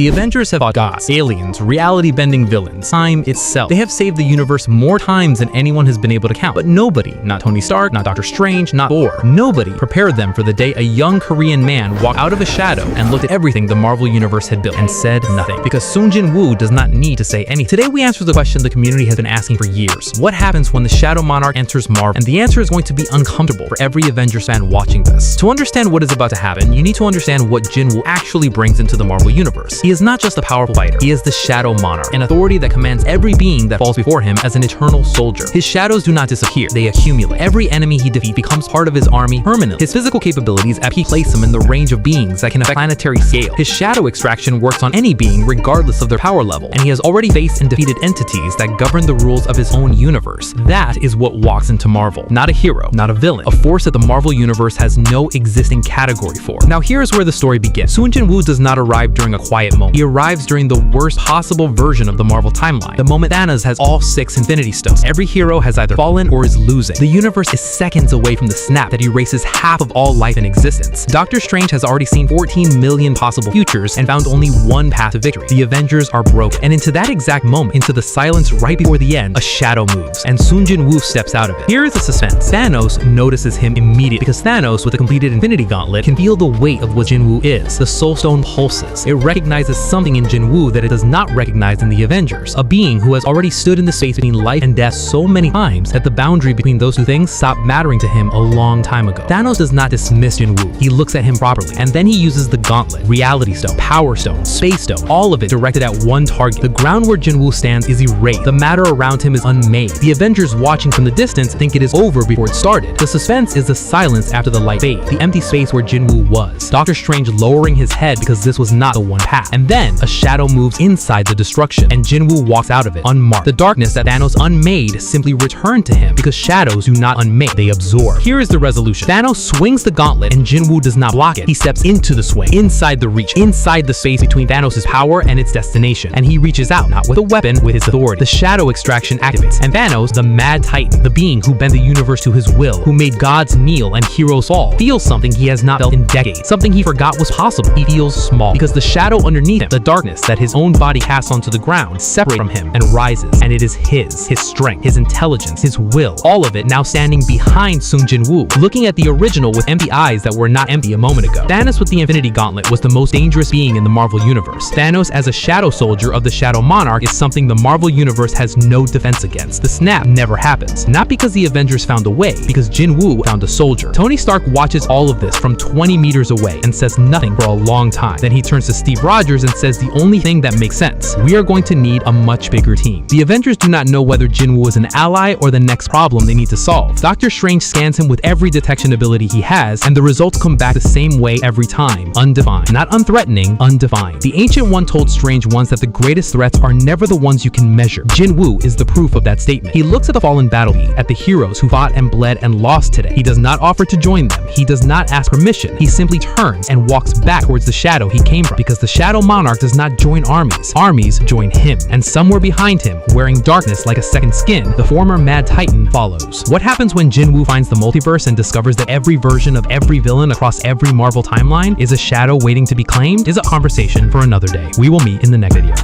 The Avengers have fought gods, aliens, reality-bending villains, time itself. They have saved the universe more times than anyone has been able to count. But nobody, not Tony Stark, not Doctor Strange, not Thor, nobody prepared them for the day a young Korean man walked out of a shadow and looked at everything the Marvel Universe had built and said nothing. Because Jinwoo does not need to say anything. Today we answer the question the community has been asking for years. What happens when the Shadow Monarch enters Marvel? And the answer is going to be uncomfortable for every Avengers fan watching this. To understand what is about to happen, you need to understand what Jinwoo actually brings into the Marvel Universe. He is not just a powerful fighter, he is the Shadow Monarch, an authority that commands every being that falls before him as an eternal soldier. His shadows do not disappear, they accumulate. Every enemy he defeats becomes part of his army permanently. His physical capabilities at peak place him in the range of beings that can affect planetary scale. His shadow extraction works on any being regardless of their power level, and he has already faced and defeated entities that govern the rules of his own universe. That is what walks into Marvel. Not a hero, not a villain, a force that the Marvel Universe has no existing category for. Now here's where the story begins. Jinwoo does not arrive during a quiet moment. He arrives during the worst possible version of the Marvel timeline, the moment Thanos has all 6 Infinity Stones. Every hero has either fallen or is losing. The universe is seconds away from the snap that erases half of all life in existence. Doctor Strange has already seen 14 million possible futures and found only one path to victory. The Avengers are broken. And into that exact moment, into the silence right before the end, a shadow moves, and Jinwoo steps out of it. Here is the suspense. Thanos notices him immediately, because Thanos, with a completed Infinity Gauntlet, can feel the weight of what Jinwoo is. The Soul Stone pulses. It recognizes something in Jinwoo that it does not recognize in the Avengers, a being who has already stood in the space between life and death so many times that the boundary between those two things stopped mattering to him a long time ago. Thanos does not dismiss Jinwoo. He looks at him properly, and then he uses the Gauntlet, Reality Stone, Power Stone, Space Stone, all of it directed at one target. The ground where Jinwoo stands is erased. The matter around him is unmade. The Avengers watching from the distance think it is over before it started. The suspense is the silence after the light fade, the empty space where Jinwoo was. Doctor Strange lowering his head because this was not the one path. And then a shadow moves inside the destruction, and Jinwoo walks out of it unmarked. The darkness that Thanos unmade simply returned to him, because shadows do not unmake, they absorb. Here is the resolution. Thanos swings the gauntlet and Jinwoo does not block it. He steps into the swing, inside the reach, inside the space between Thanos' power and its destination. And he reaches out, not with a weapon, with his authority. The shadow extraction activates, and Thanos, the mad titan, the being who bent the universe to his will, who made gods kneel and heroes fall, feels something he has not felt in decades, something he forgot was possible. He feels small, because the shadow underneath him, the darkness that his own body casts onto the ground, separates from him and rises, and it is his strength, his intelligence, his will, all of it now standing behind Jinwoo, looking at the original with empty eyes that were not empty a moment ago. Thanos with the Infinity Gauntlet was the most dangerous being in the Marvel Universe. Thanos as a shadow soldier of the Shadow Monarch is something the Marvel Universe has no defense against. The snap never happens, not because the Avengers found a way, because Jinwoo found a soldier. Tony Stark watches all of this from 20 meters away and says nothing for a long time. Then he turns to Steve Rogers and says the only thing that makes sense: we are going to need a much bigger team. The Avengers do not know whether Jinwoo is an ally or the next problem they need to solve. Doctor Strange scans him with every detection ability he has, and the results come back the same way every time: undefined. Not unthreatening, undefined. The Ancient One told Strange once that the greatest threats are never the ones you can measure. Jinwoo is the proof of that statement. He looks at the fallen battlefield, at the heroes who fought and bled and lost today. He does not offer to join them. He does not ask permission. He simply turns and walks back towards the shadow he came from, because the Shadow Monarch does not join armies. Armies join him, and somewhere behind him, wearing darkness like a second skin, the former Mad Titan follows. What happens when Jinwoo finds the multiverse and discovers that every version of every villain across every Marvel timeline is a shadow waiting to be claimed is a conversation for another day. We will meet in the next video.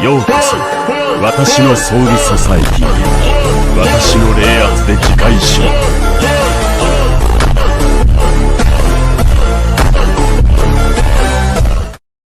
ようこそ私のソウルソサエティへ私の霊圧で自戒しろ